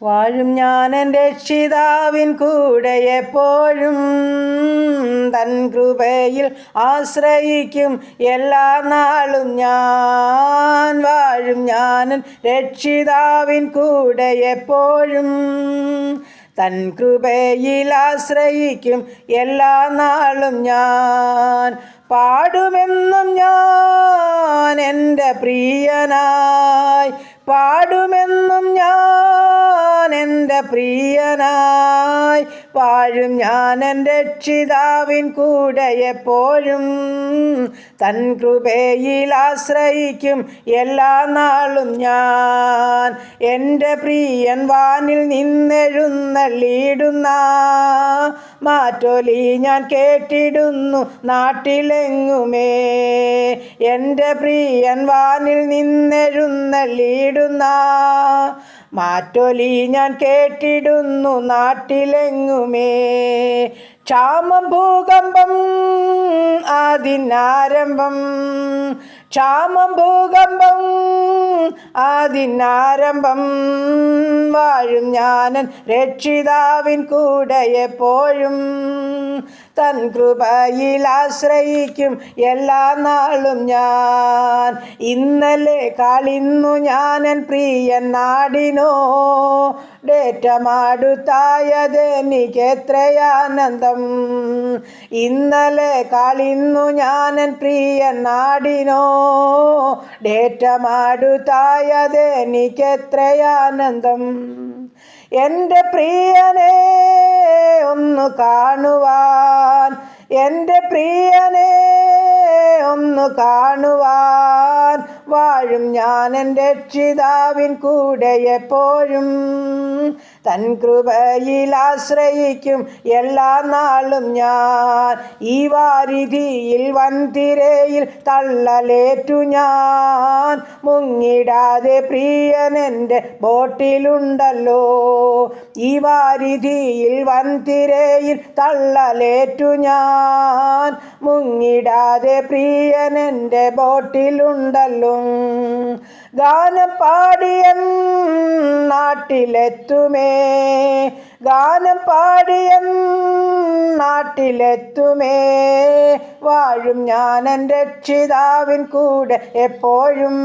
വാഴും ഞാനെൻ രക്ഷിതാവിൻ കൂടെ എപ്പോഴും, തൻ കൃപയിൽ ആശ്രയിക്കും എല്ലാ നാളും ഞാൻ. വാഴും ഞാനെൻ രക്ഷിതാവിൻ കൂടെ എപ്പോഴും, തൻ കൃപയിൽ ആശ്രയിക്കും എല്ലാ നാളും ഞാൻ. പാടുമെന്നും ഞാൻ എൻ്റെ പ്രിയനായി, പാടുമെന്നും ഞാൻ എൻ്റെ പ്രിയനായി. വാഴും ഞാൻ എൻ്റെ രക്ഷിതാവിൻ കൂടെ എപ്പോഴും, തൻ കൃപയിൽ ആശ്രയിക്കും എല്ലാ നാളും ഞാൻ. എൻ്റെ പ്രിയൻ വാനിൽ നിന്നെഴുന്നള്ളിയിടുന്ന മാറ്റൊലി ഞാൻ കേട്ടിടുന്നു നാട്ടിലെങ്ങുമേ. എൻ്റെ പ്രിയൻ വാനിൽ നിന്നെഴുന്നള്ളിയിടുന്ന മാറ്റൊലി ഞാൻ കേട്ടിടുന്നു നാട്ടിലെങ്ങുമേ. ക്ഷാമം ഭൂകമ്പം അതിനാരംഭം, ക്ഷാമം ഭൂകമ്പം അതിനാരംഭം. വാഴും ഞാനൻ രക്ഷിതാവിൻ കൂടെ എപ്പോഴും, തൻ കൃപയിൽ ആശ്രയിക്കും എല്ലാ നാളും ഞാൻ. ഇന്നലെ കാളിന്നു ഞാനൻ പ്രിയൻ നാടിനോ ഡേറ്റമാടുത്തായതെനിക്കെത്രയാനന്ദം. ഇന്നലെ കാളിന്നു ഞാനൻ പ്രിയൻ നാടിനോ ഡേറ്റമാടുത്തായതെനിക്കെത്രയാനന്ദം. എൻ്റെ പ്രിയനെ ഒന്ന് കാണുവാൻ, എൻ്റെ പ്രിയനെ ഒന്ന് കാണുവാൻ. വാഴും ഞാൻ എൻ്റെ രക്ഷിതാവിൻ കൂടെ എപ്പോഴും, തൻ കൃപയിൽ ആശ്രയിക്കും എല്ലാ നാളും ഞാൻ. ഈ വാരിധിയിൽ വൻതിരയിൽ തള്ളലേറ്റു ഞാൻ, മുങ്ങിടാതെ പ്രിയനെൻ്റെ ബോട്ടിലുണ്ടല്ലോ. ഈ വാരിധിയിൽ വൻതിരയിൽ തള്ളലേറ്റു ഞാൻ, മുങ്ങിടാതെ പ്രിയനെൻ്റെ ബോട്ടിലുണ്ടല്ലോ. ഗാനം പാടിയൻ നാട്ടിലെത്തുമേ, ഗാനം പാടിയൻ നാട്ടിലെത്തുമേ. വാഴും ഞാൻ എൻ്റെ രക്ഷിതാവിൻ കൂടെ എപ്പോഴും,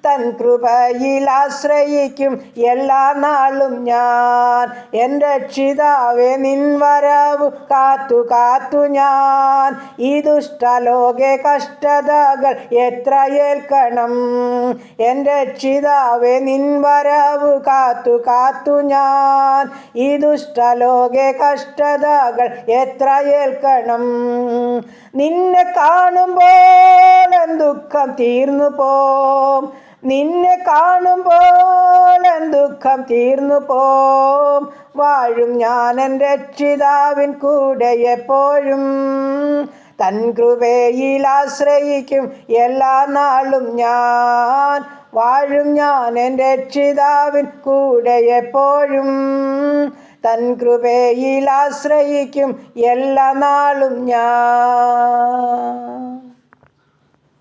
തൻ കൃപയിൽ ആശ്രയിക്കും എല്ലാ നാളും ഞാൻ. എൻ്റെ രക്ഷിതാവേ നിൻ വരവു കാത്തു കാത്തു ഞാൻ. ഈ ദുഷ്ടലോകെ കഷ്ടതകൾ എത്ര ഏൽക്കണം. എൻ്റെ രക്ഷിതാവേ നിൻ വരവു കാത്തു കാത്തു ഞാൻ. ഈ ദുഷ്ടലോകെ കഷ്ടതകൾ എത്ര ഏൽക്കണം. നിന്നെ കാണുമ്പോൾ എൻ ദുഃഖം തീർന്നു പോം, നിന്നെ കാണുമ്പോൾ എൻ ദുഃഖം തീർന്നു പോം. വാഴും ഞാൻ എൻ്റെ രക്ഷിതാവിൻ കൂടെ എപ്പോഴും, തൻ കൃപയിൽ ആശ്രയിക്കും എല്ലാ നാളും ഞാൻ. വാഴും ഞാൻ എൻ്റെ രക്ഷിതാവിൻ കൂടെ എപ്പോഴും, തൻ കൃപയിൽ ആശ്രയിക്കും എല്ലാ നാളും ഞാൻ.